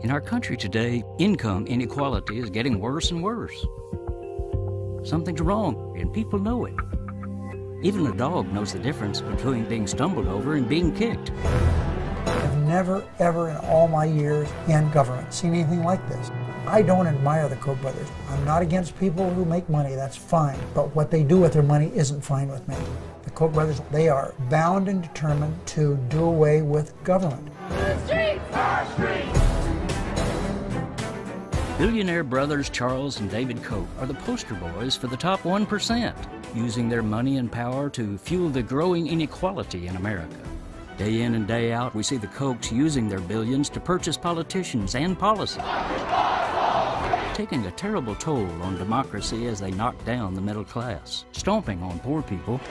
In our country today, income inequality is getting worse and worse. Something's wrong, and people know it. Even a dog knows the difference between being stumbled over and being kicked. I've never, ever in all my years in government seen anything like this. I don't admire the Koch brothers. I'm not against people who make money, that's fine. But what they do with their money isn't fine with me. The Koch brothers, they are bound and determined to do away with government. The streets! Our streets! Billionaire brothers Charles and David Koch are the poster boys for the top 1%, using their money and power to fuel the growing inequality in America. Day in and day out, we see the Kochs using their billions to purchase politicians and policy, taking a terrible toll on democracy as they knock down the middle class, stomping on poor people.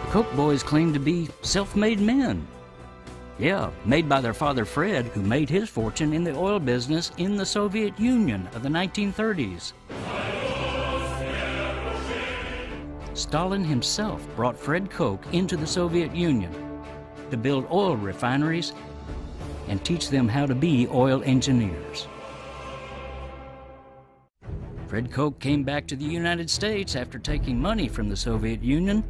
The Koch boys claim to be self-made men. Yeah, made by their father Fred, who made his fortune in the oil business in the Soviet Union of the 1930s. Stalin himself brought Fred Koch into the Soviet Union to build oil refineries and teach them how to be oil engineers. Fred Koch came back to the United States after taking money from the Soviet Union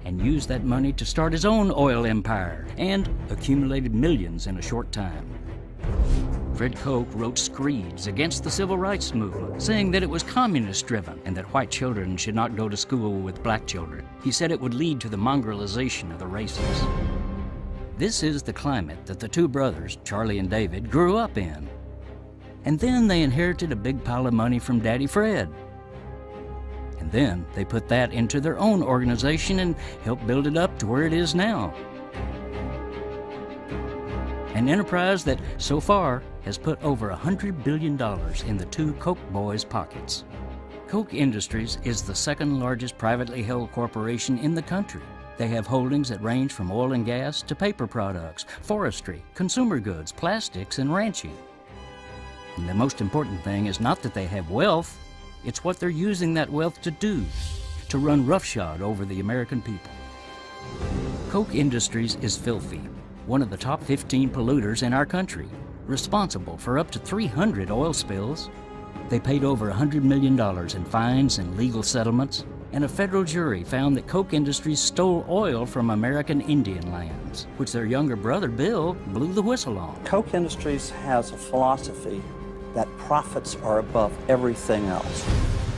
and used that money to start his own oil empire and accumulated millions in a short time. Fred Koch wrote screeds against the civil rights movement, saying that it was communist-driven and that white children should not go to school with black children. He said it would lead to the mongrelization of the races. This is the climate that the two brothers, Charlie and David, grew up in. And then they inherited a big pile of money from Daddy Fred. And then they put that into their own organization and helped build it up to where it is now. An enterprise that, so far, has put over $100 billion in the two Koch boys' pockets. Koch Industries is the second largest privately held corporation in the country. They have holdings that range from oil and gas to paper products, forestry, consumer goods, plastics, and ranching. And the most important thing is not that they have wealth, it's what they're using that wealth to do, to run roughshod over the American people. Koch Industries is filthy, one of the top 15 polluters in our country, responsible for up to 300 oil spills. They paid over $100 million in fines and legal settlements, and a federal jury found that Koch Industries stole oil from American Indian lands, which their younger brother, Bill, blew the whistle on. Koch Industries has a philosophy that profits are above everything else.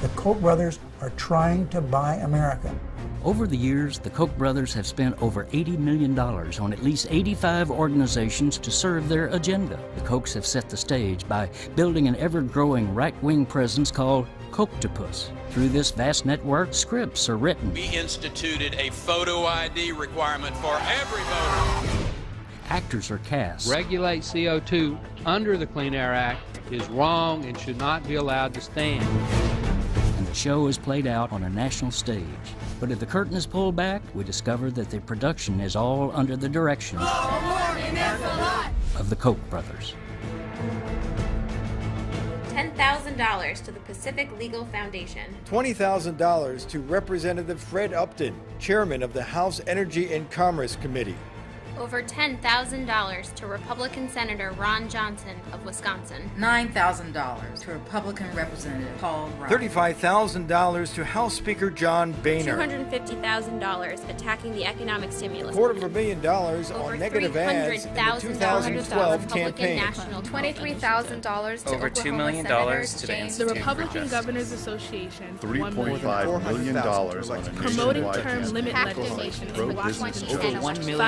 The Koch brothers are trying to buy America. Over the years, the Koch brothers have spent over $80 million on at least 85 organizations to serve their agenda. The Kochs have set the stage by building an ever-growing right-wing presence called Kochtopus. Through this vast network, scripts are written. We instituted a photo ID requirement for every voter. Actors are cast. Regulate CO2 under the Clean Air Act is wrong and should not be allowed to stand. And the show is played out on a national stage. But if the curtain is pulled back, we discover that the production is all under the direction of the Koch brothers. $10,000 to the Pacific Legal Foundation. $20,000 to Representative Fred Upton, chairman of the House Energy and Commerce Committee. Over $10,000 to Republican Senator Ron Johnson of Wisconsin. $9,000 to Republican Representative Paul Ryan. $35,000 to House Speaker John Boehner. $250,000 attacking the economic stimulus. $250,000 Over on negative ads in the 2012 campaign. $23,000 to over $2 million to the Institute the Republican for Governors Association. $3.5 million on a promoting nationwide term limit campaign. legislation in Pro Washington business. State. over $1 million.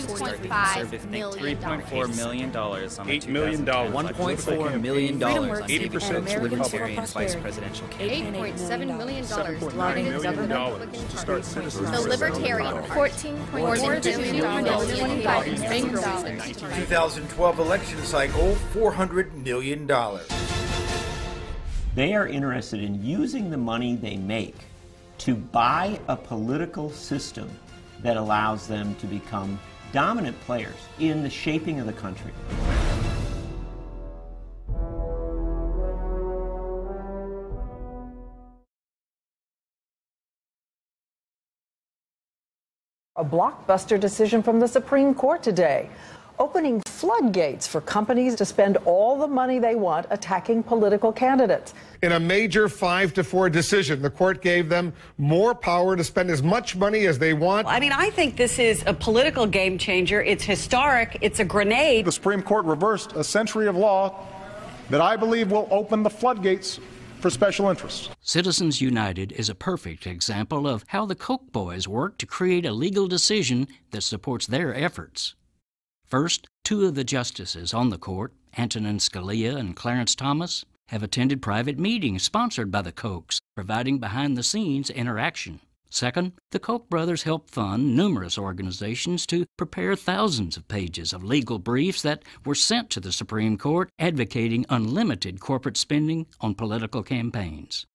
$5 million. $3.4 million on $8 million. $1.4 million. 80% Libertarian vice presidential candidate. $8.7 million. $7.9 million to start citizens. The Libertarian. $14.2 million. 2012 election cycle, $400 million. They are interested in using the money they make to buy a political system that allows them to become dominant players in the shaping of the country. A blockbuster decision from the Supreme Court today, opening floodgates for companies to spend all the money they want attacking political candidates. In a major 5-4 decision, the court gave them more power to spend as much money as they want. I mean, I think this is a political game changer. It's historic. It's a grenade. The Supreme Court reversed a century of law that I believe will open the floodgates for special interests. Citizens United is a perfect example of how the Koch boys worked to create a legal decision that supports their efforts. First, 2 of the justices on the court, Antonin Scalia and Clarence Thomas, have attended private meetings sponsored by the Kochs, providing behind-the-scenes interaction. Second, the Koch brothers helped fund numerous organizations to prepare thousands of pages of legal briefs that were sent to the Supreme Court advocating unlimited corporate spending on political campaigns.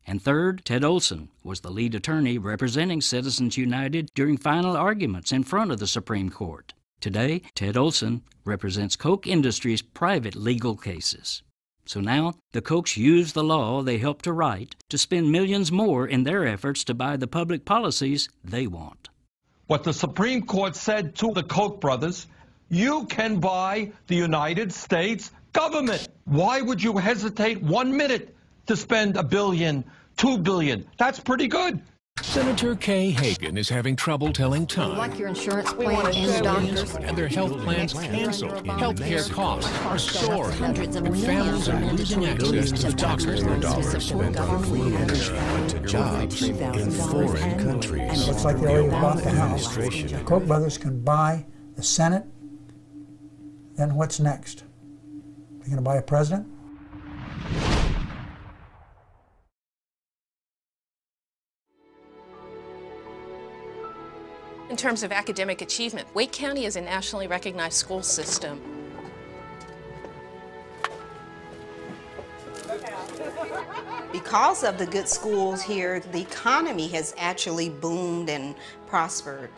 And third, Ted Olson was the lead attorney representing Citizens United during final arguments in front of the Supreme Court. Today, Ted Olson represents Koch Industries' private legal cases. So now, the Kochs use the law they helped to write to spend millions more in their efforts to buy the public policies they want. What the Supreme Court said to the Koch brothers, you can buy the United States government. Why would you hesitate 1 minute to spend $1 billion, $2 billion? That's pretty good. Senator Kay Hagan is having trouble telling time. Like your insurance plan and your doctors. And their health plans canceled. Healthcare costs are soaring. And families are losing access to the doctors. Their dollars spent on clean energy went to jobs in foreign countries. Looks like they already bought the House. The Koch brothers can buy the Senate. Then what's next? They're going to buy a president? In terms of academic achievement, Wake County is a nationally recognized school system. Because of the good schools here, the economy has actually boomed and prospered.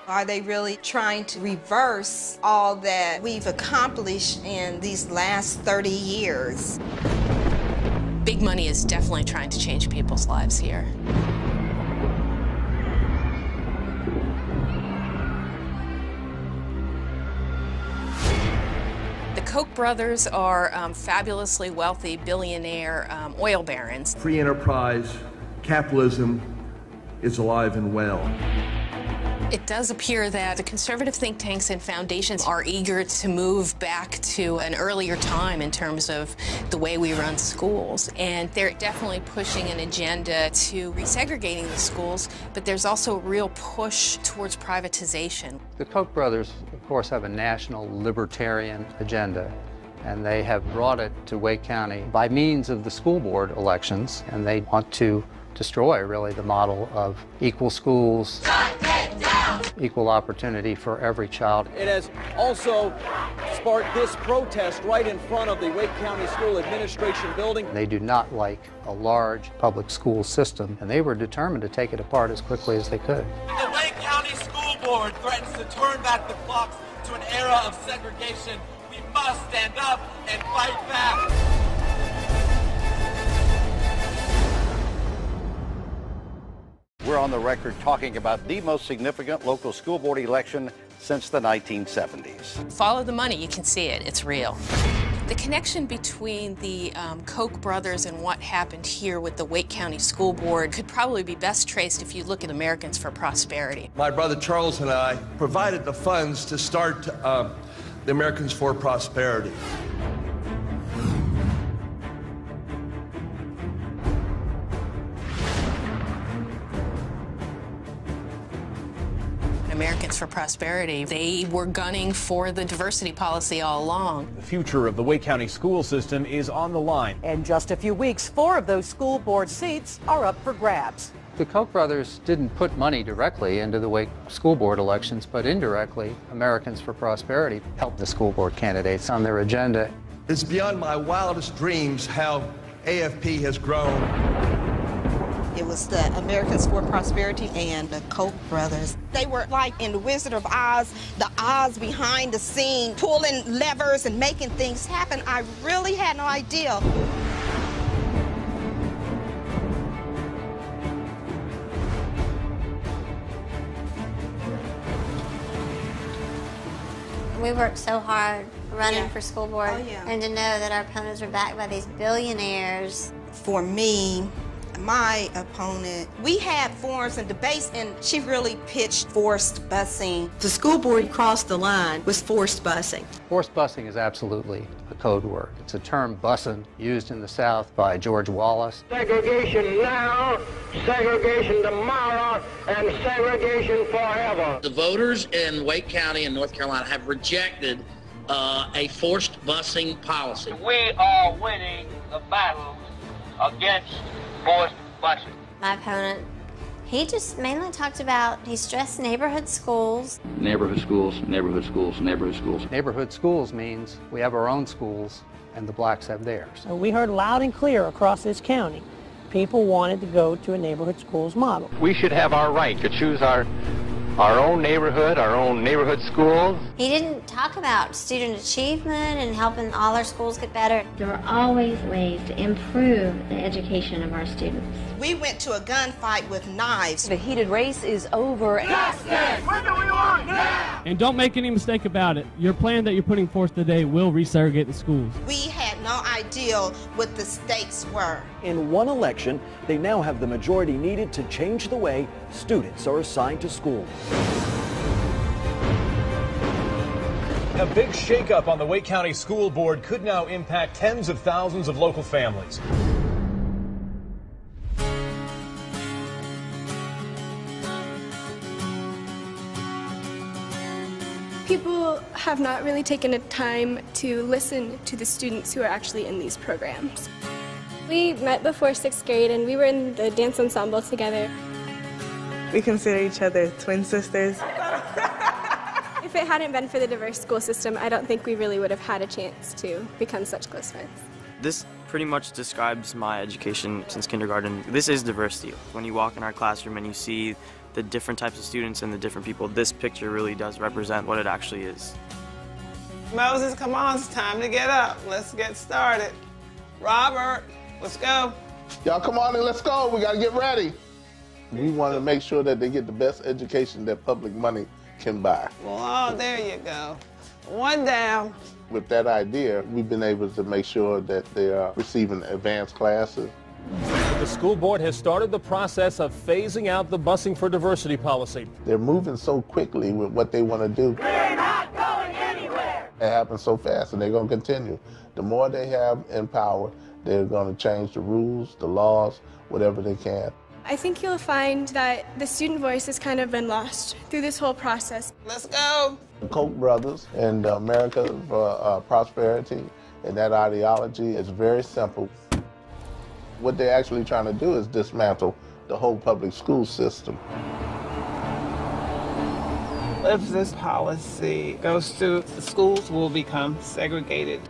Are they really trying to reverse all that we've accomplished in these last 30 years? Big money is definitely trying to change people's lives here. The Koch brothers are fabulously wealthy billionaire oil barons. Free enterprise, capitalism is alive and well. It does appear that the conservative think tanks and foundations are eager to move back to an earlier time in terms of the way we run schools. And they're definitely pushing an agenda to resegregating the schools, but there's also a real push towards privatization. The Koch brothers, of course, have a national libertarian agenda, and they have brought it to Wake County by means of the school board elections, and they want to destroy, really, the model of equal schools, equal opportunity for every child. It has also sparked this protest right in front of the Wake County School Administration building. They do not like a large public school system, and they were determined to take it apart as quickly as they could. The Wake County School Board threatens to turn back the clocks to an era of segregation. We must stand up and fight back. We're on the record talking about the most significant local school board election since the 1970s. Follow the money, you can see it, it's real. The connection between the Koch brothers and what happened here with the Wake County School Board could probably be best traced if you look at Americans for Prosperity. My brother Charles and I provided the funds to start the Americans for Prosperity. Americans for Prosperity, they were gunning for the diversity policy all along. The future of the Wake County school system is on the line. In just a few weeks, 4 of those school board seats are up for grabs. The Koch brothers didn't put money directly into the Wake School Board elections, but indirectly, Americans for Prosperity helped the school board candidates on their agenda. It's beyond my wildest dreams how AFP has grown. It was the Americans for Prosperity and the Koch brothers. They were like in The Wizard of Oz, the Oz behind the scene, pulling levers and making things happen. I really had no idea. We worked so hard running for school board, and to know that our opponents were backed by these billionaires. For me, my opponent, we had forums and debates, and she really pitched forced busing. The school board crossed the line with forced busing. Forced busing is absolutely a code word. It's a term busing used in the South by George Wallace. Segregation now, segregation tomorrow, and segregation forever. The voters in Wake County and North Carolina have rejected a forced busing policy. We are winning the battle against forced busing. My opponent, he just mainly talked about, he stressed neighborhood schools. Neighborhood schools, neighborhood schools, neighborhood schools. Neighborhood schools means we have our own schools and the blacks have theirs. So we heard loud and clear across this county, people wanted to go to a neighborhood schools model. We should have our right to choose our own neighborhood schools. He didn't talk about student achievement and helping all our schools get better. There are always ways to improve the education of our students. We went to a gunfight with knives. The heated race is over. Justice! What do we want now? And don't make any mistake about it. Your plan that you're putting forth today will resegregate the schools. We had no idea what the stakes were. In one election, they now have the majority needed to change the way students are assigned to school. A big shakeup on the Wake County School Board could now impact tens of thousands of local families. People have not really taken the time to listen to the students who are actually in these programs. We met before 6th grade and we were in the dance ensemble together. We consider each other twin sisters. If it hadn't been for the diverse school system, I don't think we really would have had a chance to become such close friends. This pretty much describes my education since kindergarten. This is diversity. When you walk in our classroom and you see the different types of students and the different people, this picture really does represent what it actually is. Moses, come on, it's time to get up. Let's get started. Robert, let's go. Y'all come on and let's go. We got to get ready. We want to make sure that they get the best education that public money can buy. Well, oh, there you go. One down. With that idea, we've been able to make sure that they are receiving advanced classes. The school board has started the process of phasing out the busing for diversity policy. They're moving so quickly with what they want to do. We're not going anywhere. It happens so fast, and they're going to continue. The more they have in power, they're going to change the rules, the laws, whatever they can. I think you'll find that the student voice has kind of been lost through this whole process. Let's go. The Koch brothers and America for Prosperity and that ideology is very simple. What they're actually trying to do is dismantle the whole public school system. If this policy goes through, the schools will become segregated.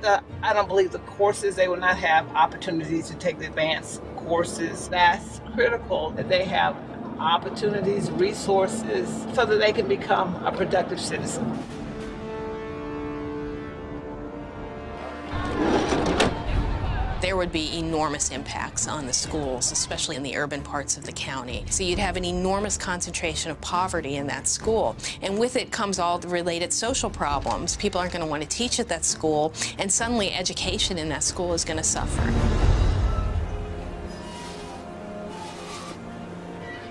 I don't believe the courses, they will not have opportunities to take the advanced courses. That's critical that they have opportunities, resources, so that they can become a productive citizen. There would be enormous impacts on the schools, especially in the urban parts of the county. So you'd have an enormous concentration of poverty in that school. And with it comes all the related social problems. People aren't going to want to teach at that school, and suddenly education in that school is going to suffer.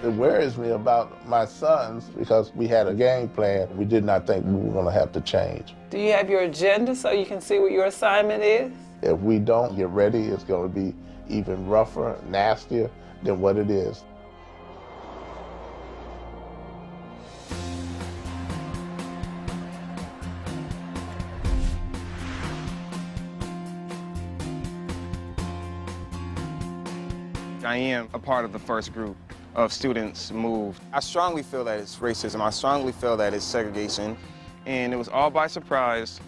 It worries me about my sons because we had a game plan. We did not think we were going to have to change. Do you have your agenda so you can see what your assignment is? If we don't get ready, it's going to be even rougher, nastier than what it is. I am a part of the first group of students moved. I strongly feel that it's racism. I strongly feel that it's segregation. And it was all by surprise,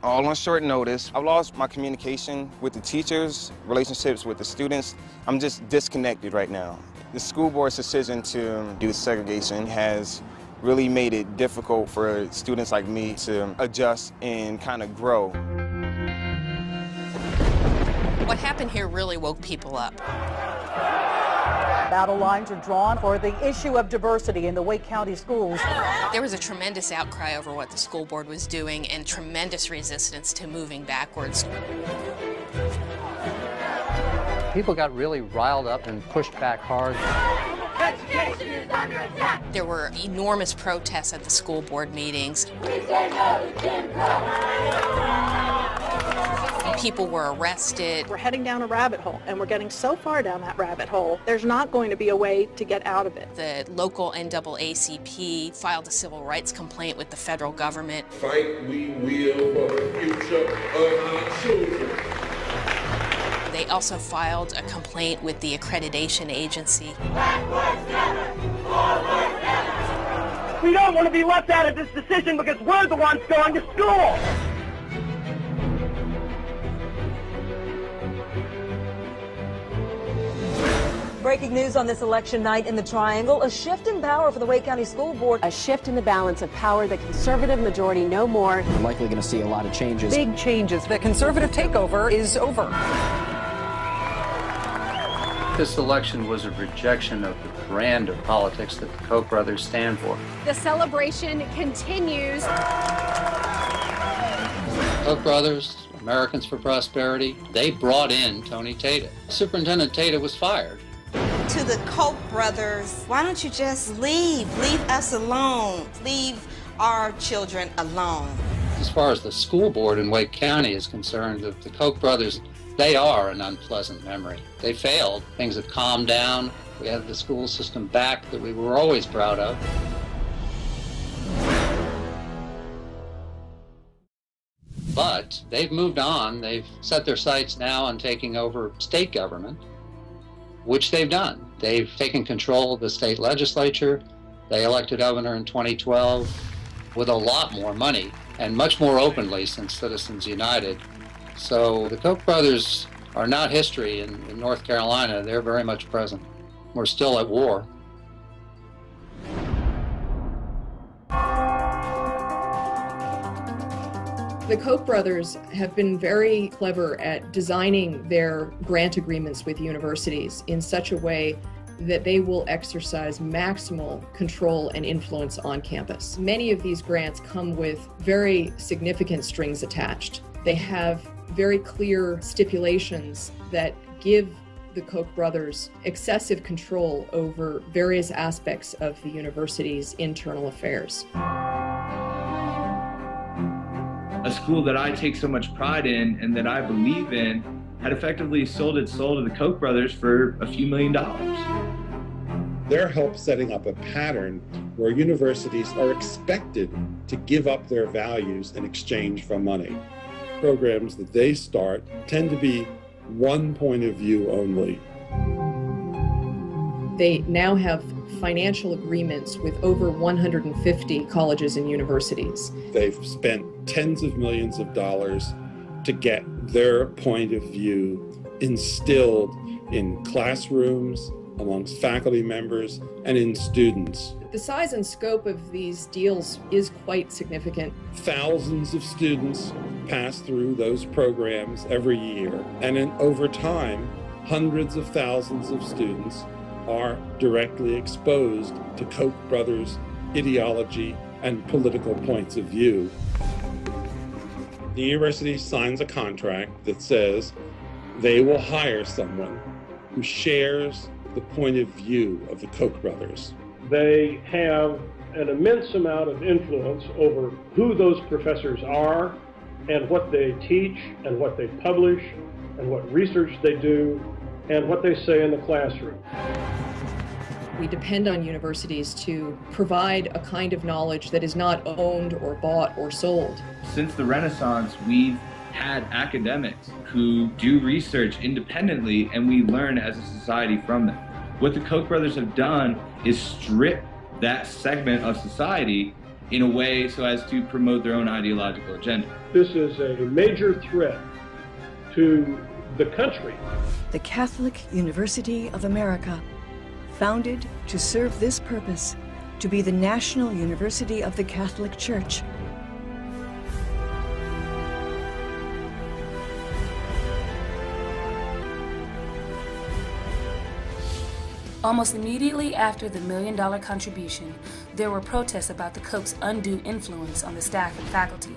all on short notice. I've lost my communication with the teachers, relationships with the students. I'm just disconnected right now. The school board's decision to do segregation has really made it difficult for students like me to adjust and kind of grow. What happened here really woke people up. Battle lines are drawn for the issue of diversity in the Wake County schools. There was a tremendous outcry over what the school board was doing and tremendous resistance to moving backwards. People got really riled up and pushed back hard. Education is under attack. There were enormous protests at the school board meetings. We say no to Jim Crow. People were arrested. We're heading down a rabbit hole, and we're getting so far down that rabbit hole, there's not going to be a way to get out of it. The local NAACP filed a civil rights complaint with the federal government. Fight we will for the future of our children. They also filed a complaint with the accreditation agency. Backwards never, forward never. We don't want to be left out of this decision because we're the ones going to school. Breaking news on this election night in the Triangle, a shift in power for the Wake County School Board. A shift in the balance of power, the conservative majority no more. We're likely going to see a lot of changes. Big changes. The conservative takeover is over. This election was a rejection of the brand of politics that the Koch brothers stand for. The celebration continues. Koch brothers, Americans for Prosperity, they brought in Tony Tata. Superintendent Tata was fired. To the Koch brothers, why don't you just leave? Leave us alone. Leave our children alone. As far as the school board in Wake County is concerned, the Koch brothers, they are an unpleasant memory. They failed. Things have calmed down. We have the school system back that we were always proud of. But they've moved on. They've set their sights now on taking over state government, which they've done. They've taken control of the state legislature. They elected governor in 2012 with a lot more money and much more openly since Citizens United. So the Koch brothers are not history in North Carolina. They're very much present. We're still at war. The Koch brothers have been very clever at designing their grant agreements with universities in such a way that they will exercise maximal control and influence on campus. Many of these grants come with very significant strings attached. They have very clear stipulations that give the Koch brothers excessive control over various aspects of the university's internal affairs. A school that I take so much pride in and that I believe in had effectively sold its soul to the Koch brothers for a few $1 million. They're help setting up a pattern where universities are expected to give up their values in exchange for money. Programs that they start tend to be one point of view only. They now have financial agreements with over 150 colleges and universities. They've spent tens of millions of dollars to get their point of view instilled in classrooms, amongst faculty members, and in students. The size and scope of these deals is quite significant. Thousands of students pass through those programs every year, and over time, hundreds of thousands of students are directly exposed to Koch brothers' ideology and political points of view. The university signs a contract that says they will hire someone who shares the point of view of the Koch brothers. They have an immense amount of influence over who those professors are and what they teach and what they publish and what research they do and what they say in the classroom. We depend on universities to provide a kind of knowledge that is not owned or bought or sold. Since the Renaissance, we've had academics who do research independently, and we learn as a society from them. What the Koch brothers have done is strip that segment of society in a way so as to promote their own ideological agenda. This is a major threat to the country. The Catholic University of America, founded to serve this purpose, to be the national university of the Catholic Church. Almost immediately after the $1 million contribution, there were protests about the Koch's undue influence on the staff and faculty.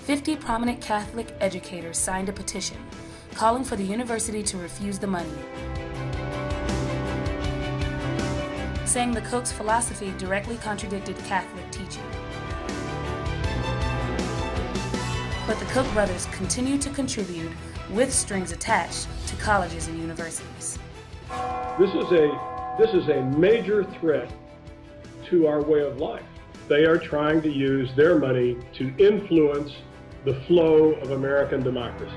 50 prominent Catholic educators signed a petition calling for the university to refuse the money, saying the Koch's philosophy directly contradicted Catholic teaching. But the Koch brothers continue to contribute with strings attached to colleges and universities. This is a major threat to our way of life. They are trying to use their money to influence the flow of American democracy.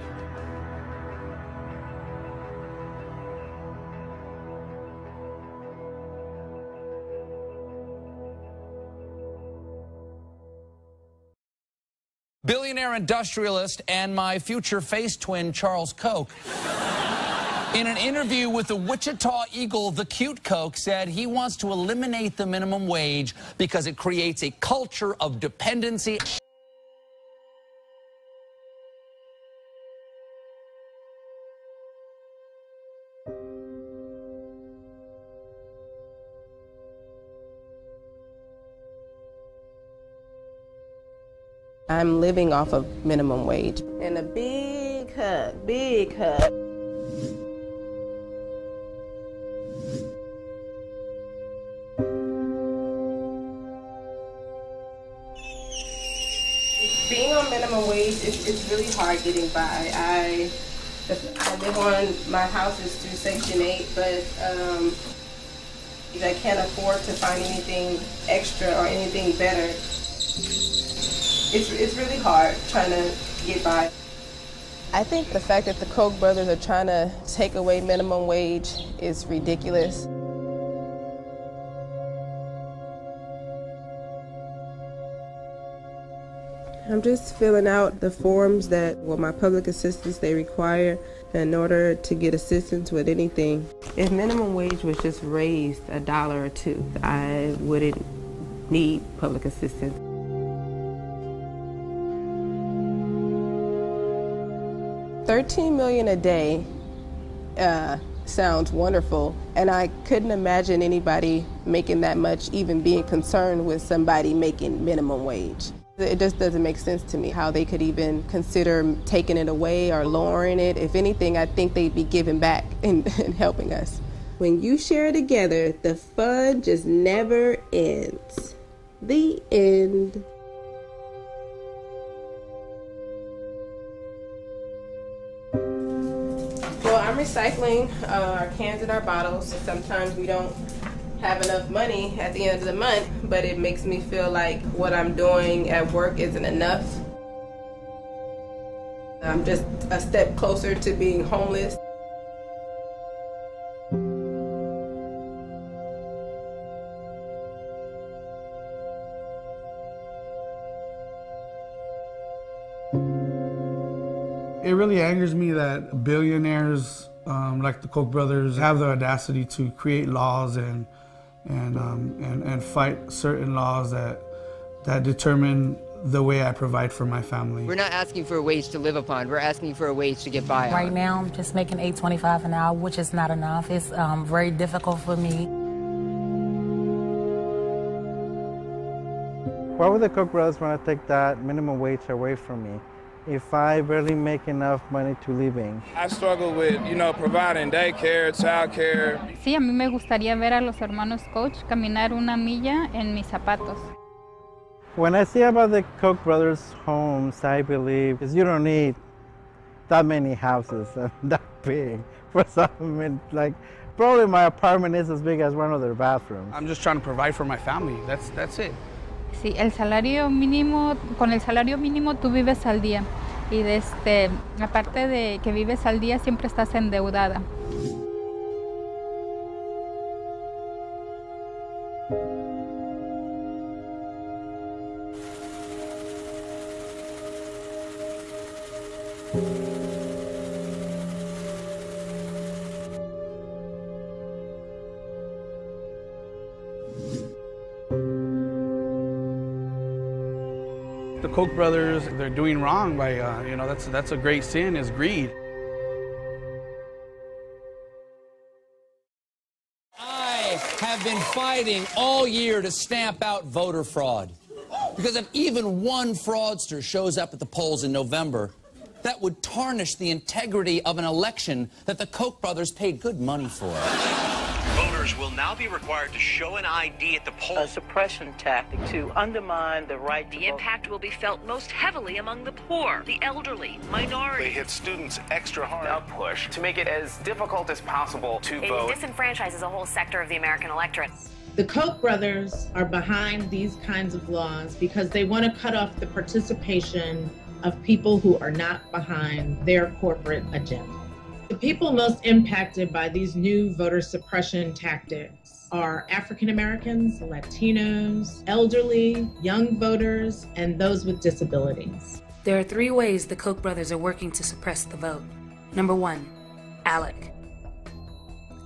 Billionaire industrialist and my future face twin, Charles Koch. In an interview with the Wichita Eagle, the cute Koch said he wants to eliminate the minimum wage because it creates a culture of dependency. I'm living off of minimum wage. And a big hug, big hug. Being on minimum wage, it's really hard getting by. I live on, my house is through Section 8, but I can't afford to find anything extra or anything better. It's really hard trying to get by. I think the fact that the Koch brothers are trying to take away minimum wage is ridiculous. I'm just filling out the forms that, well, my public assistants, they require in order to get assistance with anything. If minimum wage was just raised $1 or $2, I wouldn't need public assistance. $13 million a day sounds wonderful, and I couldn't imagine anybody making that much, even being concerned with somebody making minimum wage. It just doesn't make sense to me how they could even consider taking it away or lowering it. If anything, I think they'd be giving back and helping us. When you share together, the fun just never ends. The end. Well, I'm recycling our cans and our bottles. Sometimes we don't have enough money at the end of the month, but it makes me feel like what I'm doing at work isn't enough. I'm just a step closer to being homeless. It really angers me that billionaires like the Koch brothers have the audacity to create laws and fight certain laws that determine the way I provide for my family. We're not asking for a wage to live upon. We're asking for a wage to get by on. Right now, I'm just making $8.25 an hour, which is not enough. It's very difficult for me. Why would the Koch brothers want to take that minimum wage away from me if I barely make enough money to living? I struggle with, providing daycare, childcare. Sí, a mí me gustaría ver a los hermanos Koch caminar una milla en mis zapatos. When I see about the Koch brothers' homes, I believe you don't need that many houses that big for something. Like, probably my apartment is as big as one of their bathrooms. I'm just trying to provide for my family. That's it. Sí, el salario mínimo, con el salario mínimo tú vives al día y aparte de que vives al día siempre estás endeudada. The Koch brothers, they're doing wrong by, that's a great sin, is greed. I have been fighting all year to stamp out voter fraud. Because if even one fraudster shows up at the polls in November, that would tarnish the integrity of an election that the Koch brothers paid good money for. Voters will now be required to show an ID at the polls. A suppression tactic to undermine the right to vote. The impact will be felt most heavily among the poor, the elderly, minorities. They hit students extra hard. Now push to make it as difficult as possible to vote. It disenfranchises a whole sector of the American electorate. The Koch brothers are behind these kinds of laws because they want to cut off the participation of people who are not behind their corporate agenda. The people most impacted by these new voter suppression tactics are African Americans, Latinos, elderly, young voters, and those with disabilities. There are 3 ways the Koch brothers are working to suppress the vote. Number 1, ALEC.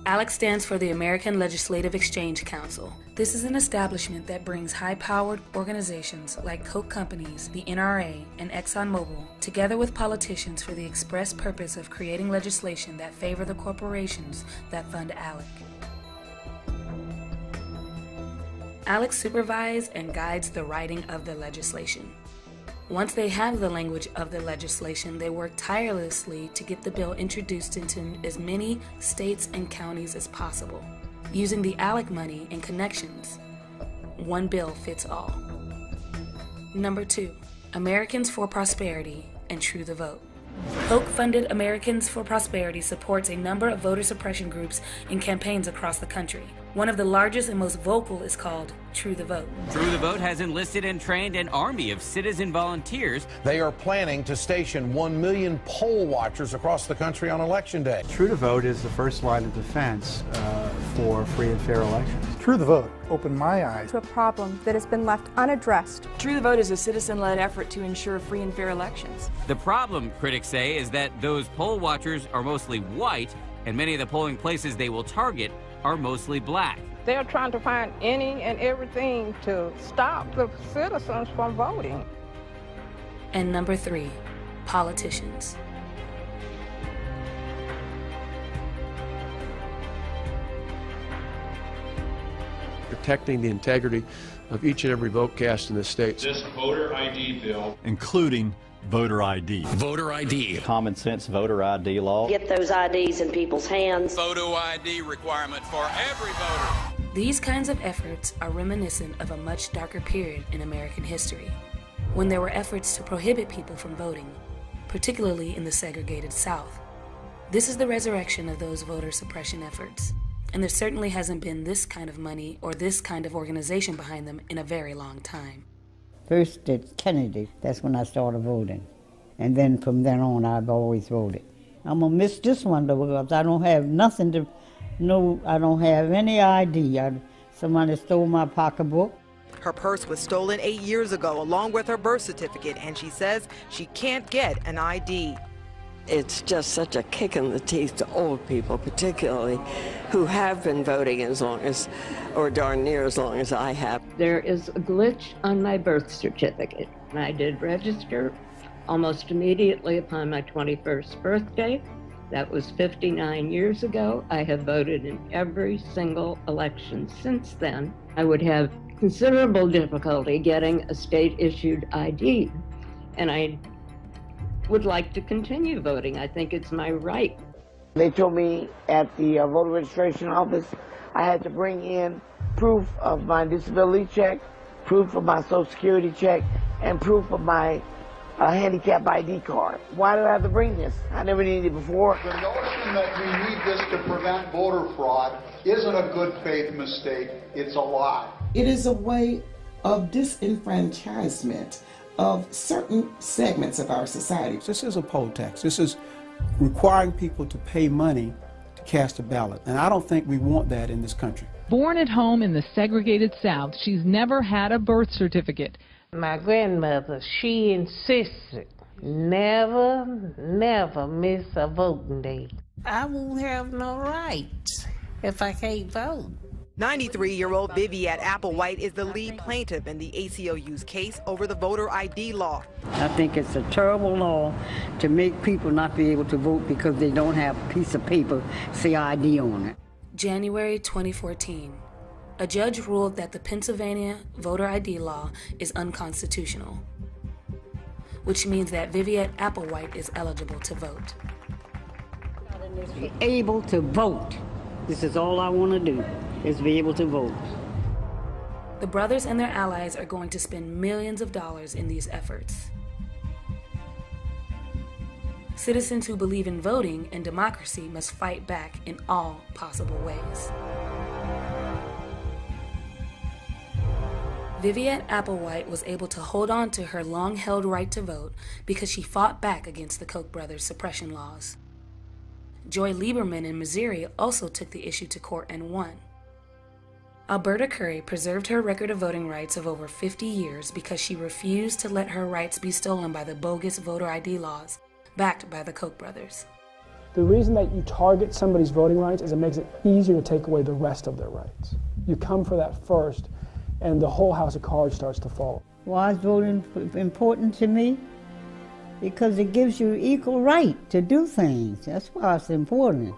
ALEC stands for the American Legislative Exchange Council. This is an establishment that brings high-powered organizations like Koch companies, the NRA, and ExxonMobil together with politicians for the express purpose of creating legislation that favor the corporations that fund ALEC. ALEC supervises and guides the writing of the legislation. Once they have the language of the legislation, they work tirelessly to get the bill introduced into as many states and counties as possible. Using the ALEC money and connections, one bill fits all. Number 2, Americans for Prosperity and True the Vote. Koch-funded Americans for Prosperity supports a number of voter suppression groups and campaigns across the country. One of the largest and most vocal is called True the Vote. True the Vote has enlisted and trained an army of citizen volunteers. They are planning to station 1 million poll watchers across the country on Election Day. True the Vote is the first line of defense for free and fair elections. True the Vote opened my eyes to a problem that has been left unaddressed. True the Vote is a citizen-led effort to ensure free and fair elections. The problem, critics say, is that those poll watchers are mostly white, and many of the polling places they will target are mostly black. They're trying to find any and everything to stop the citizens from voting. And number 3, politicians. Protecting the integrity of each and every vote cast in the states. This voter ID bill, including voter ID. Voter ID. Common sense voter ID law. Get those IDs in people's hands. Photo ID requirement for every voter. These kinds of efforts are reminiscent of a much darker period in American history, when there were efforts to prohibit people from voting, particularly in the segregated South. This is the resurrection of those voter suppression efforts, and there certainly hasn't been this kind of money or this kind of organization behind them in a very long time. First at Kennedy, that's when I started voting. And then from then on, I've always voted. I'm gonna miss this one though, because I don't have nothing to, I don't have any ID. Somebody stole my pocketbook. Her purse was stolen 8 years ago, along with her birth certificate, and she says she can't get an ID. It's just such a kick in the teeth to old people, particularly, who have been voting as long as, or darn near as long as I have. There is a glitch on my birth certificate. I did register almost immediately upon my 21st birthday. That was 59 years ago. I have voted in every single election since then. I would have considerable difficulty getting a state-issued ID, and I would like to continue voting. I think it's my right. They told me at the voter registration office I had to bring in proof of my disability check, proof of my Social Security check, and proof of my handicap ID card. Why do I have to bring this? I never needed it before. The notion that we need this to prevent voter fraud isn't a good faith mistake, it's a lie. It is a way of disenfranchisement of certain segments of our society. This is a poll tax. This is requiring people to pay money to cast a ballot. And I don't think we want that in this country. Born at home in the segregated South, she's never had a birth certificate. My grandmother, she insisted, never miss a voting day. I won't have no rights if I can't vote. 93-year-old Viviette Applewhite is the lead plaintiff in the ACLU's case over the voter ID law. I think it's a terrible law to make people not be able to vote because they don't have a piece of paper say ID on it. January 2014. a judge ruled that the Pennsylvania voter ID law is unconstitutional, which means that Viviette Applewhite is eligible to vote. Be able to vote. This is all I want to do, is be able to vote. The brothers and their allies are going to spend millions of dollars in these efforts. Citizens who believe in voting and democracy must fight back in all possible ways. Viviette Applewhite was able to hold on to her long-held right to vote because she fought back against the Koch brothers' suppression laws. Joy Lieberman in Missouri also took the issue to court and won. Alberta Curry preserved her record of voting rights of over 50 years because she refused to let her rights be stolen by the bogus voter ID laws backed by the Koch brothers. The reason that you target somebody's voting rights is it makes it easier to take away the rest of their rights. You come for that first, and the whole house of cards starts to fall. Why is voting important to me? Because it gives you equal right to do things. That's why it's important.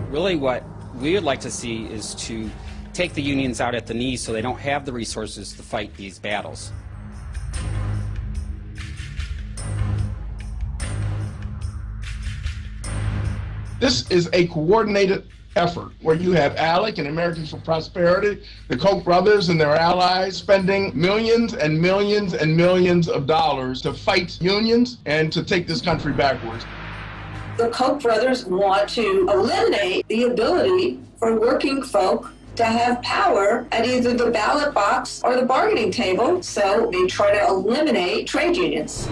Really what we would like to see is to take the unions out at the knees so they don't have the resources to fight these battles. This is a coordinated effort where you have ALEC and Americans for Prosperity, the Koch brothers and their allies spending millions and millions and millions of dollars to fight unions and to take this country backwards. The Koch brothers want to eliminate the ability for working folk to have power at either the ballot box or the bargaining table, so they try to eliminate trade unions.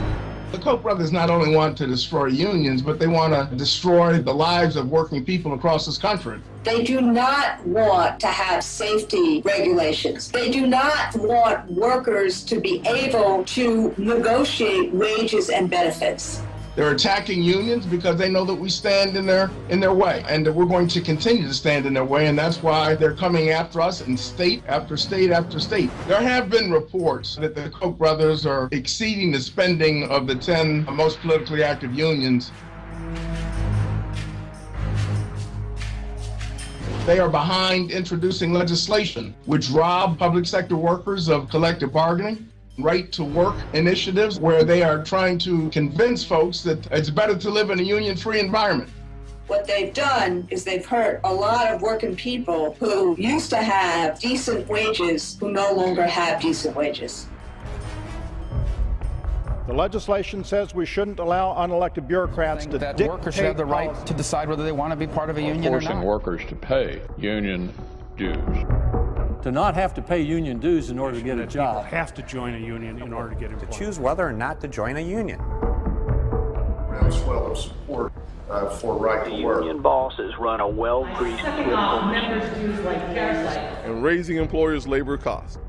The Koch brothers not only want to destroy unions, but they want to destroy the lives of working people across this country. They do not want to have safety regulations. They do not want workers to be able to negotiate wages and benefits. They're attacking unions because they know that we stand in their way, and that we're going to continue to stand in their way, and that's why they're coming after us in state after state after state. There have been reports that the Koch brothers are exceeding the spending of the 10 most politically active unions. They are behind introducing legislation which rob public sector workers of collective bargaining, right to work initiatives where they are trying to convince folks that it's better to live in a union-free environment. What they've done is they've hurt a lot of working people who used to have decent wages who no longer have decent wages. The legislation says we shouldn't allow unelected bureaucrats to dictate workers should have the right to decide whether they want to be part of a union or not. Forcing workers to pay union dues. To not have to pay union dues in order to get a job. People have to join a union in order to get employed. To choose whether or not to join a union. Groundswell of support for right to work. Union bosses run a well-greased political machine. And raising employers' labor costs.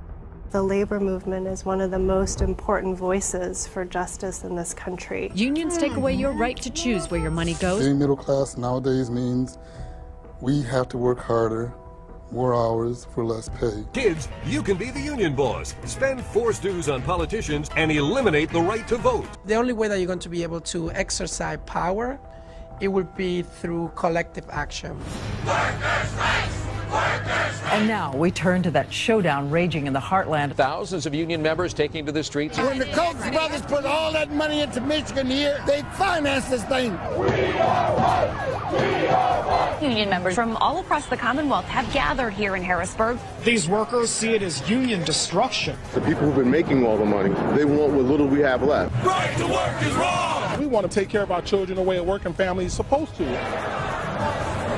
The labor movement is one of the most important voices for justice in this country. Unions take away your right to choose where your money goes. Being middle class nowadays means we have to work harder, more hours for less pay. Kids, you can be the union boss. Spend forced dues on politicians and eliminate the right to vote. The only way that you're going to be able to exercise power, it would be through collective action. Workers' rights! And now we turn to that showdown raging in the heartland. Thousands of union members taking to the streets. When the Koch brothers put all that money into Michigan here, they financed this thing. Union members from all across the Commonwealth have gathered here in Harrisburg. These workers see it as union destruction. The people who've been making all the money, they want what little we have left. Right to work is wrong! We want to take care of our children the way a working family is supposed to.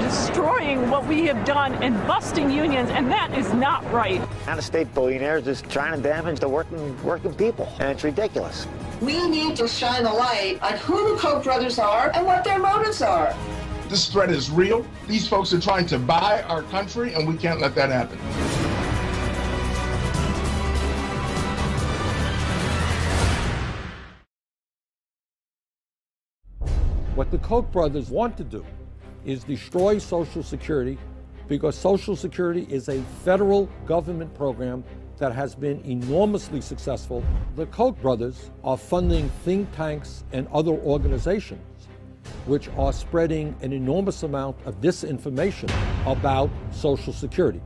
Destroying what we have done and busting unions, and that is not right. Out-of-state billionaires is trying to damage the working people, and it's ridiculous. We need to shine a light on who the Koch brothers are and what their motives are. This threat is real. These folks are trying to buy our country, and we can't let that happen. What the Koch brothers want to do is destroy Social Security, because Social Security is a federal government program that has been enormously successful. The Koch brothers are funding think tanks and other organizations which are spreading an enormous amount of disinformation about Social Security.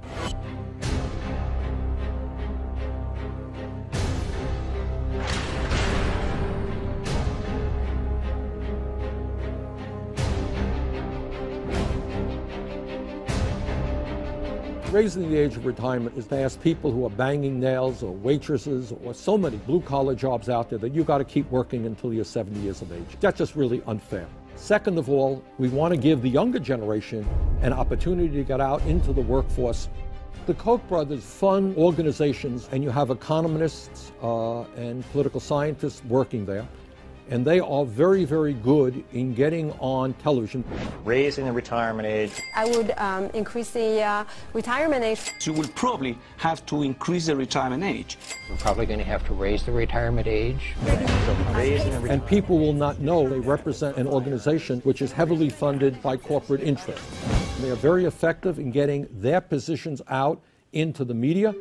Raising the age of retirement is to ask people who are banging nails or waitresses or so many blue-collar jobs out there that you got to keep working until you're 70 years of age. That's just really unfair. Second of all, we want to give the younger generation an opportunity to get out into the workforce. The Koch brothers fund organizations, and you have economists and political scientists working there. And they are very, very good in getting on television. Raising the retirement age. I would increase the retirement age. You will probably have to increase the retirement age. We're probably going to have to raise the retirement age. And people will not know they represent an organization which is heavily funded by corporate interests. They are very effective in getting their positions out into the media.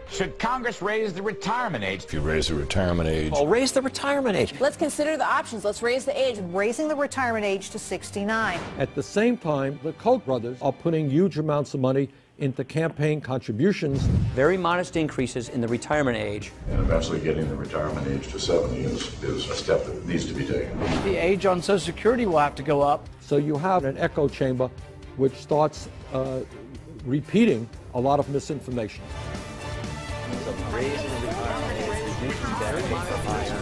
Should Congress raise the retirement age? If you raise the retirement age. Well, raise the retirement age. Let's consider the options. Let's raise the age. Raising the retirement age to 69. At the same time, the Koch brothers are putting huge amounts of money into campaign contributions. Very modest increases in the retirement age. And eventually getting the retirement age to 70 is a step that needs to be taken. The age on Social Security will have to go up. So you have an echo chamber which starts repeating a lot of misinformation. Raising the retirement age, reducing benefits for higher.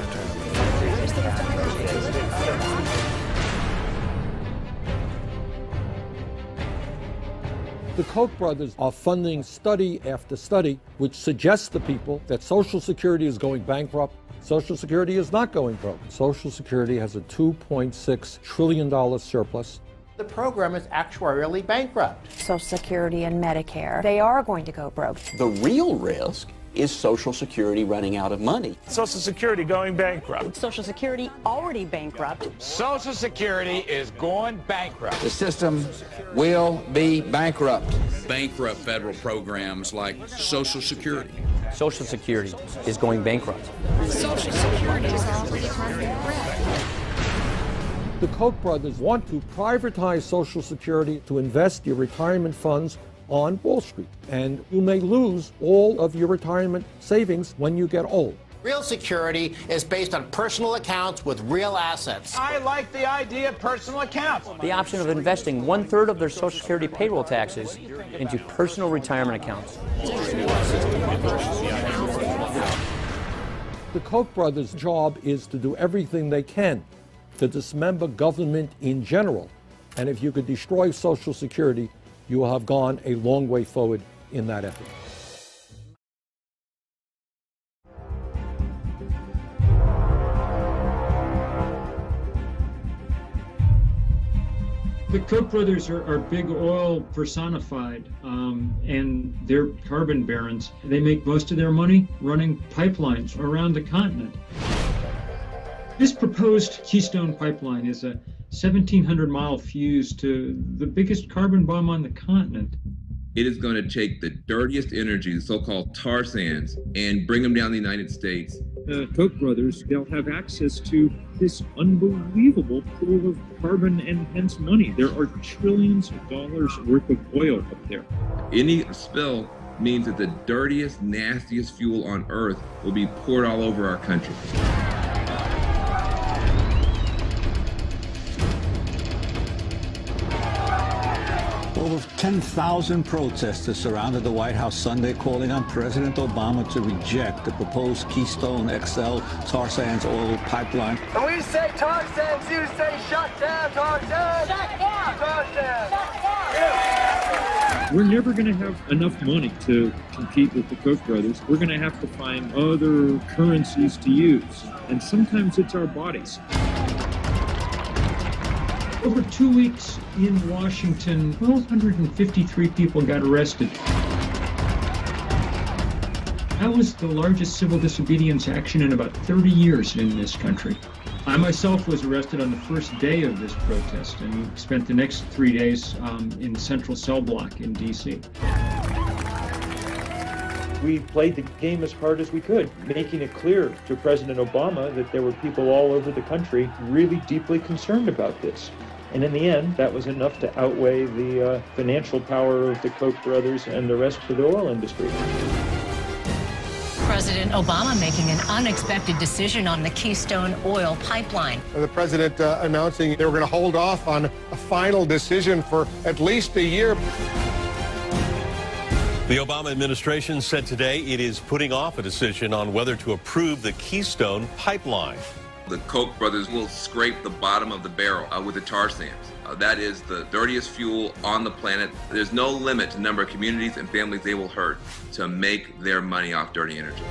The Koch brothers are funding study after study which suggests to people that Social Security is going bankrupt. Social Security is not going broke. Social Security has a $2.6 trillion surplus. The program is actuarially bankrupt. Social Security and Medicare, they are going to go broke. The real risk is Social Security running out of money. Social Security going bankrupt. Social Security already bankrupt. Social Security is going bankrupt. The system will be bankrupt. Bankrupt federal programs like Social Security. Social Security is going bankrupt. Social Security is already running red. The Koch brothers want to privatize Social Security to invest your retirement funds on Wall Street. And you may lose all of your retirement savings when you get old. Real security is based on personal accounts with real assets. I like the idea of personal accounts. The option of investing 1/3 of their Social Security payroll taxes into personal retirement accounts. The Koch brothers' job is to do everything they can to dismember government in general. And if you could destroy Social Security, you will have gone a long way forward in that effort. The Koch brothers are big oil personified, and they're carbon barons. They make most of their money running pipelines around the continent. This proposed Keystone Pipeline is a 1,700-mile fuse to the biggest carbon bomb on the continent. It is going to take the dirtiest energy, the so-called tar sands, and bring them down the United States. The Koch brothers, they'll have access to this unbelievable pool of carbon and hence money. There are trillions of dollars worth of oil up there. Any spill means that the dirtiest, nastiest fuel on Earth will be poured all over our country. Over 10,000 protesters surrounded the White House Sunday, calling on President Obama to reject the proposed Keystone XL tar sands oil pipeline. When we say tar sands, you say shut down tar sands! Shut down! Tar sands! Shut down! Yeah. We're never going to have enough money to compete with the Koch brothers. We're going to have to find other currencies to use, and sometimes it's our bodies. Over 2 weeks in Washington, 1,253 people got arrested. That was the largest civil disobedience action in about 30 years in this country. I myself was arrested on the first day of this protest and spent the next 3 days in Central Cell Block in D.C. We played the game as hard as we could, making it clear to President Obama that there were people all over the country really deeply concerned about this. And in the end, that was enough to outweigh the financial power of the Koch brothers and the rest of the oil industry. President Obama making an unexpected decision on the Keystone oil pipeline. The president announcing they were going to hold off on a final decision for at least a year. The Obama administration said today it is putting off a decision on whether to approve the Keystone pipeline. The Koch brothers will scrape the bottom of the barrel with the tar sands. That is the dirtiest fuel on the planet. There's no limit to the number of communities and families they will hurt to make their money off dirty energy.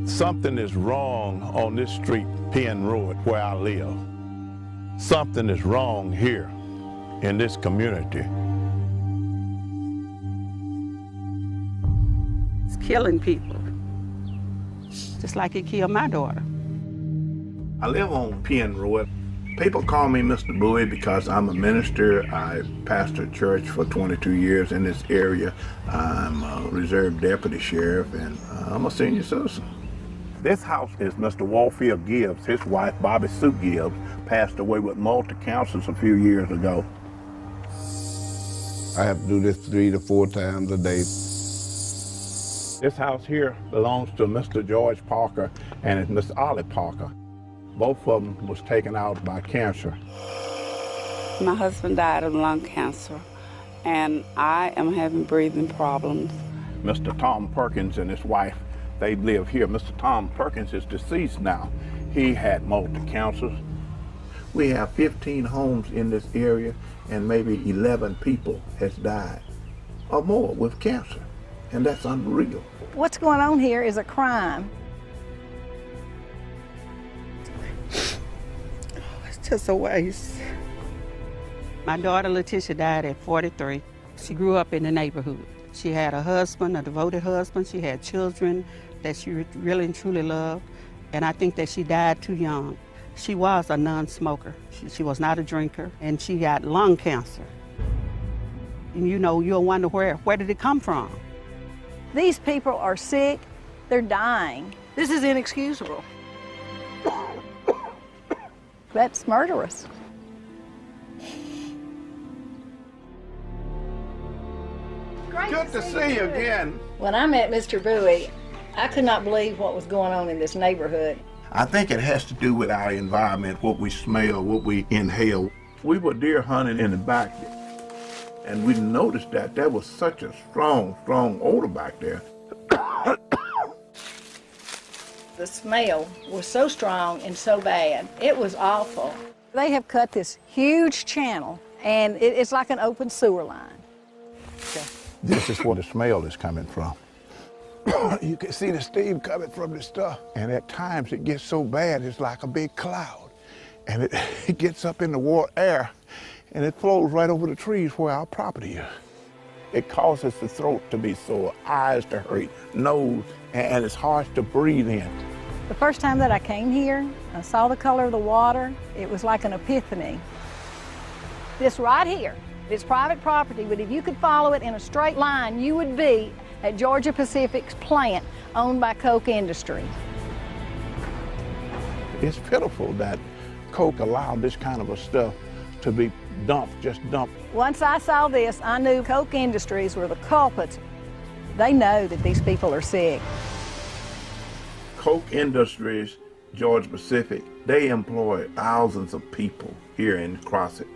Something is wrong on this street, Penn Road, where I live. Something is wrong here in this community. It's killing people, just like it killed my daughter. I live on Penn Road. People call me Mr. Bowie because I'm a minister. I pastored church for 22 years in this area. I'm a reserve deputy sheriff, and I'm a senior citizen. This house is Mr. Warfield Gibbs. His wife, Bobby Sue Gibbs, passed away with multi-cancers a few years ago. I have to do this 3 to 4 times a day. This house here belongs to Mr. George Parker and it's Miss Ollie Parker. Both of them was taken out by cancer. My husband died of lung cancer, and I am having breathing problems. Mr. Tom Perkins and his wife, they live here. Mr. Tom Perkins is deceased now. He had multi-cancers. We have 15 homes in this area, and maybe 11 people has died or more with cancer, and that's unreal. What's going on here is a crime. It's just a waste. My daughter Letitia died at 43. She grew up in the neighborhood. She had a husband, a devoted husband. She had children that she really and truly loved, and I think that she died too young. She was a non-smoker. She was not a drinker, and she got lung cancer. And you know, you'll wonder where did it come from? These people are sick, they're dying. This is inexcusable. That's murderous. Good to see you again. When I met Mr. Bowie, I could not believe what was going on in this neighborhood. I think it has to do with our environment, what we smell, what we inhale. We were deer hunting in the back, and we noticed that there was such a strong odor back there. The smell was so strong and so bad. It was awful. They have cut this huge channel, and it's like an open sewer line. Okay. This is where the smell is coming from. You can see the steam coming from this stuff. And at times it gets so bad, it's like a big cloud. And it gets up in the warm air, and it flows right over the trees where our property is. It causes the throat to be sore, eyes to hurt, nose, and it's hard to breathe in. The first time that I came here, I saw the color of the water. It was like an epiphany. This right here, it's private property, but if you could follow it in a straight line, you would be at Georgia Pacific's plant owned by Koch Industries. It's pitiful that Koch allowed this kind of a stuff to be dumped, just dumped. Once I saw this, I knew Koch Industries were the culprits. They know that these people are sick. Koch Industries, Georgia Pacific, they employ thousands of people here in Crossett.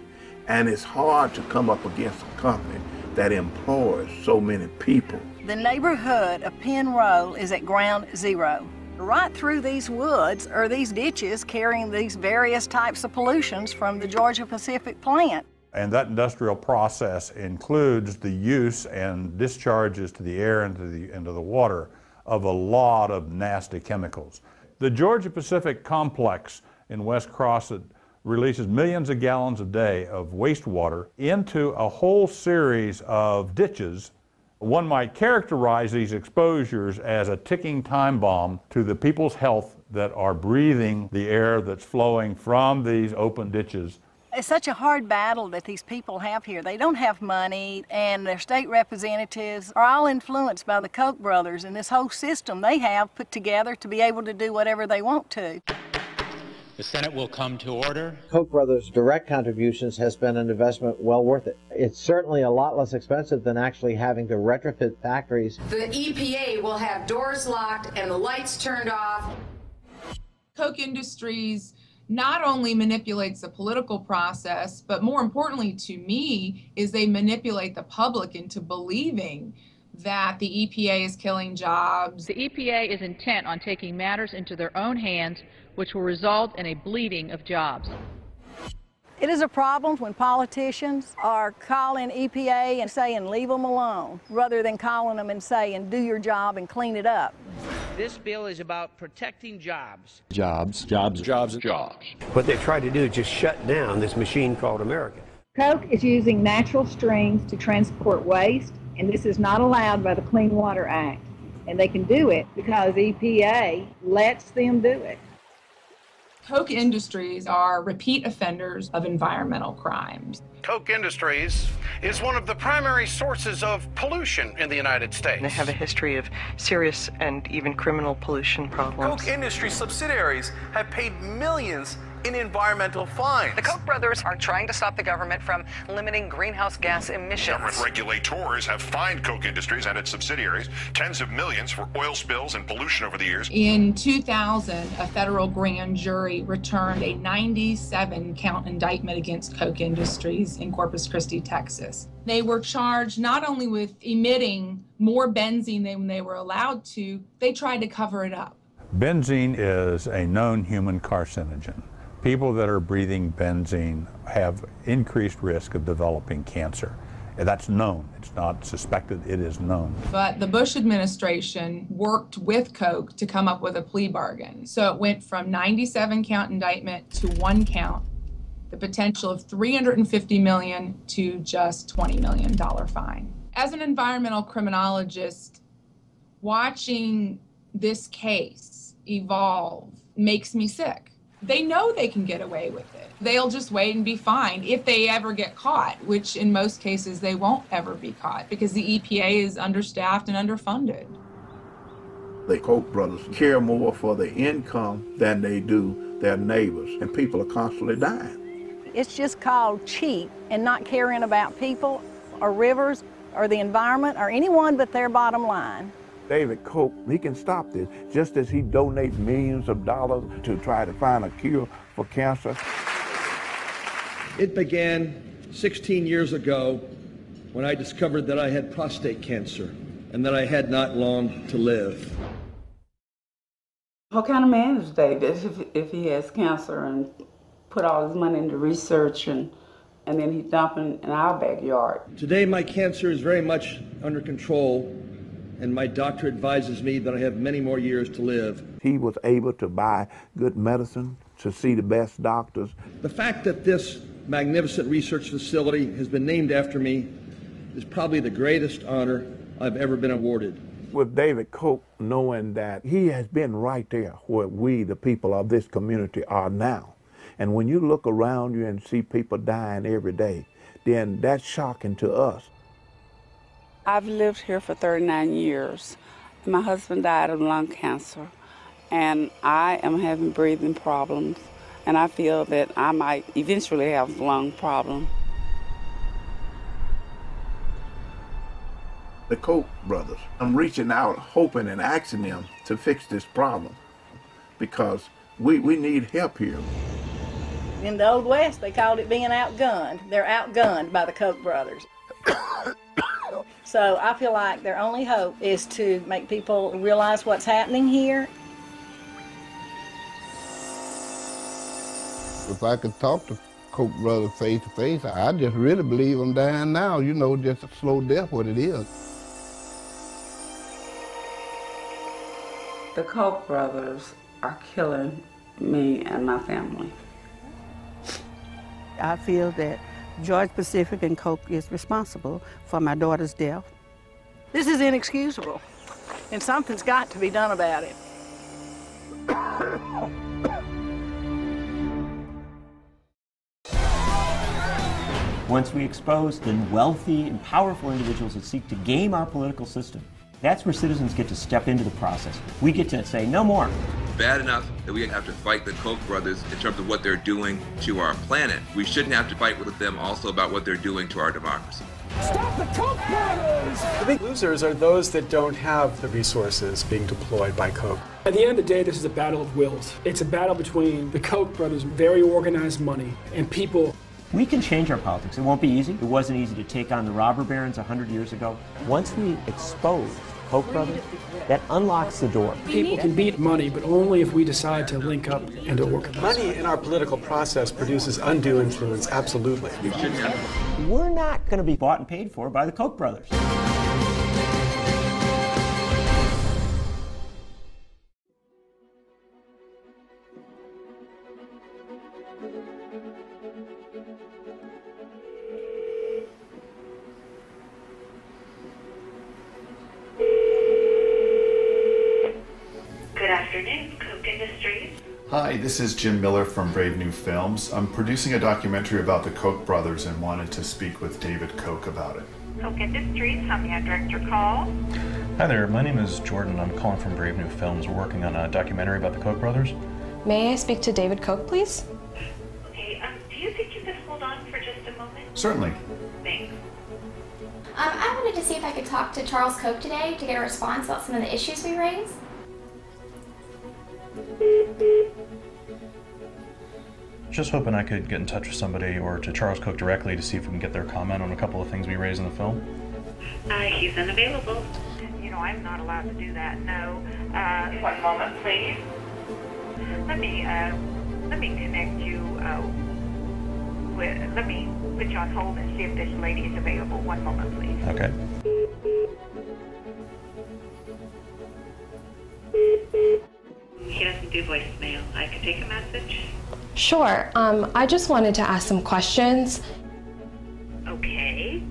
And it's hard to come up against a company that employs so many people. The neighborhood of Penn Row is at ground zero. Right through these woods are these ditches carrying these various types of pollutions from the Georgia Pacific plant. And that industrial process includes the use and discharges to the air and into the water of a lot of nasty chemicals. The Georgia Pacific complex in West Crossett releases millions of gallons a day of wastewater into a whole series of ditches One might characterize these exposures as a ticking time bomb to the people's health that are breathing the air that's flowing from these open ditches. It's such a hard battle that these people have here. They don't have money, and their state representatives are all influenced by the Koch brothers and this whole system they have put together to be able to do whatever they want to. The Senate will come to order. Koch brothers' direct contributions has been an investment well worth it. It's certainly a lot less expensive than actually having to retrofit factories. The EPA will have doors locked and the lights turned off. Koch Industries not only manipulates the political process, but more importantly to me is they manipulate the public into believing that the EPA is killing jobs. The EPA is intent on taking matters into their own hands, which will result in a bleeding of jobs. It is a problem when politicians are calling EPA and saying leave them alone, rather than calling them and saying do your job and clean it up. This bill is about protecting jobs. Jobs. What they try to do is just shut down this machine called America. Koch is using natural streams to transport waste, and this is not allowed by the Clean Water Act. And they can do it because EPA lets them do it. Koch Industries are repeat offenders of environmental crimes. Koch Industries is one of the primary sources of pollution in the United States. They have a history of serious and even criminal pollution problems. Koch Industries subsidiaries have paid millions in environmental fines. The Koch brothers are trying to stop the government from limiting greenhouse gas emissions. Government regulators have fined Koch Industries and its subsidiaries tens of millions for oil spills and pollution over the years. In 2000, a federal grand jury returned a 97-count indictment against Koch Industries in Corpus Christi, Texas. They were charged not only with emitting more benzene than they were allowed to, they tried to cover it up. Benzene is a known human carcinogen. People that are breathing benzene have increased risk of developing cancer. That's known. It's not suspected, it is known. But the Bush administration worked with Koch to come up with a plea bargain. So it went from 97-count indictment to 1 count, the potential of $350 million to just $20 million fine. As an environmental criminologist, watching this case evolve makes me sick. They know they can get away with it. They'll just wait and be fine if they ever get caught, which in most cases they won't ever be caught because the EPA is understaffed and underfunded. The Koch brothers care more for their income than they do their neighbors, and people are constantly dying. It's just called cheap and not caring about people or rivers or the environment or anyone but their bottom line. David Koch, he can stop this, just as he donates millions of dollars to try to find a cure for cancer. It began 16 years ago when I discovered that I had prostate cancer and that I had not long to live. What kind of man is David if he has cancer and put all his money into research and then he's dumping in our backyard? Today my cancer is very much under control, and my doctor advises me that I have many more years to live. He was able to buy good medicine, to see the best doctors. The fact that this magnificent research facility has been named after me is probably the greatest honor I've ever been awarded. With David Koch, knowing that he has been right there where we, the people of this community, are now. And when you look around you and see people dying every day, then that's shocking to us. I've lived here for 39 years. My husband died of lung cancer, and I am having breathing problems, and I feel that I might eventually have a lung problem. The Koch brothers, I'm reaching out, hoping and asking them to fix this problem because we need help here. In the Old West, they called it being outgunned. They're outgunned by the Koch brothers. So I feel like their only hope is to make people realize what's happening here. If I could talk to Koch brothers face to face, I just really believe I'm dying now, you know, just a slow death what it is. The Koch brothers are killing me and my family. I feel that Georgia Pacific and Koch is responsible for my daughter's death, This is inexcusable, and something's got to be done about it. Once we expose the wealthy and powerful individuals that seek to game our political system, that's where citizens get to step into the process. We get to say, no more. Bad enough that we have to fight the Koch brothers in terms of what they're doing to our planet. We shouldn't have to fight with them also about what they're doing to our democracy. Stop the Koch brothers! The big losers are those that don't have the resources being deployed by Koch. At the end of the day, this is a battle of wills. It's a battle between the Koch brothers' very organized money and people. We can change our politics. It won't be easy. It wasn't easy to take on the robber barons 100 years ago. Once we expose Koch brothers, that unlocks the door. People can beat money, but only if we decide to link up and to organize. Money in our political process produces undue influence, absolutely. We're not going to be bought and paid for by the Koch brothers. Good afternoon, Koch Industries. Hi, this is Jim Miller from Brave New Films. I'm producing a documentary about the Koch brothers and wanted to speak with David Koch about it. Koch Industries, how may I direct your call? Hi there, my name is Jordan. I'm calling from Brave New Films. We're working on a documentary about the Koch brothers. May I speak to David Koch, please? Okay, do you think you could hold on for just a moment? Certainly. Thanks. I wanted to see if I could talk to Charles Koch today to get a response about some of the issues we raised. Just hoping I could get in touch with somebody or to Charles Koch directly to see if we can get their comment on a couple of things we raised in the film. He's unavailable. You know, I'm not allowed to do that, no. One moment, please. Let me connect you let me put you on hold and see if this lady is available. One moment, please. Okay. He doesn't do voicemail. I could take a message. Sure. I just wanted to ask some questions. Okay.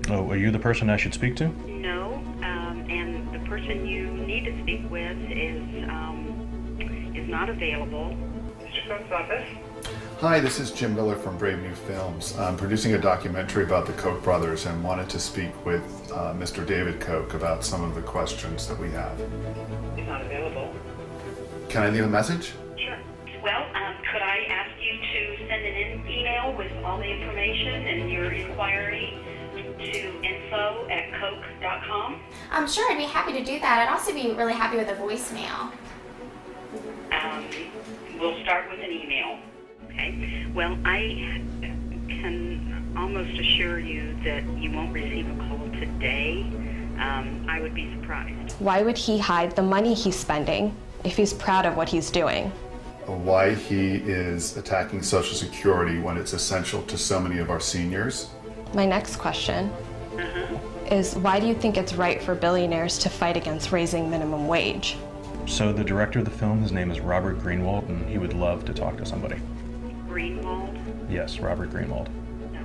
Oh, are you the person I should speak to? No, and the person you need to speak with is not available. Mr. Koch's office. Hi, this is Jim Miller from Brave New Films. I'm producing a documentary about the Koch brothers and wanted to speak with Mr. David Koch about some of the questions that we have. He's not available. Can I leave a message? Sure. Well, could I ask you to send an email with all the information and your inquiry to info@koch.com? Sure, I'd be happy to do that. I'd also be really happy with a voicemail. We'll start with an email. Okay. Well, I can almost assure you that you won't receive a call today. I would be surprised. Why would he hide the money he's spending if he's proud of what he's doing? Why he is attacking Social Security when it's essential to so many of our seniors. My next question is, why do you think it's right for billionaires to fight against raising minimum wage? So the director of the film, his name is Robert Greenwald, and he would love to talk to somebody. Greenwald? Yes, Robert Greenwald.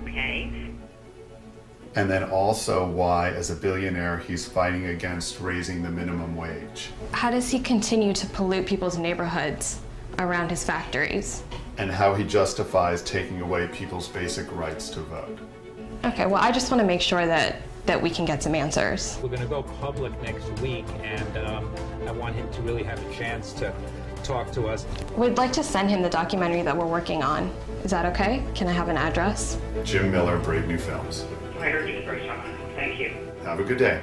Okay. And then also why, as a billionaire, he's fighting against raising the minimum wage. How does he continue to pollute people's neighborhoods around his factories? And how he justifies taking away people's basic rights to vote. Okay, well, I just want to make sure that we can get some answers. We're going to go public next week, and I want him to really have a chance to talk to us. We'd like to send him the documentary that we're working on. Is that okay? Can I have an address? Jim Miller, Brave New Films. I heard you the first time. Thank you. Have a good day.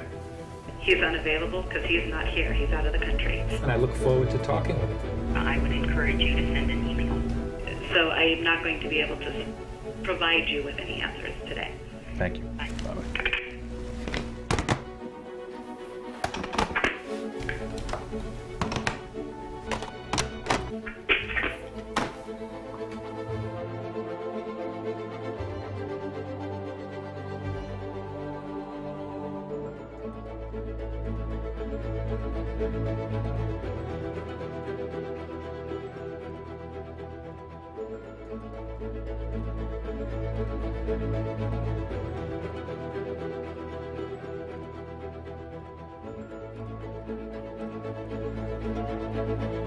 He's unavailable because he's not here. He's out of the country. And I look forward to talking with him. I would encourage you to send an email. So I'm not going to be able to provide you with any answers today. Thank you. Bye. Bye-bye. you.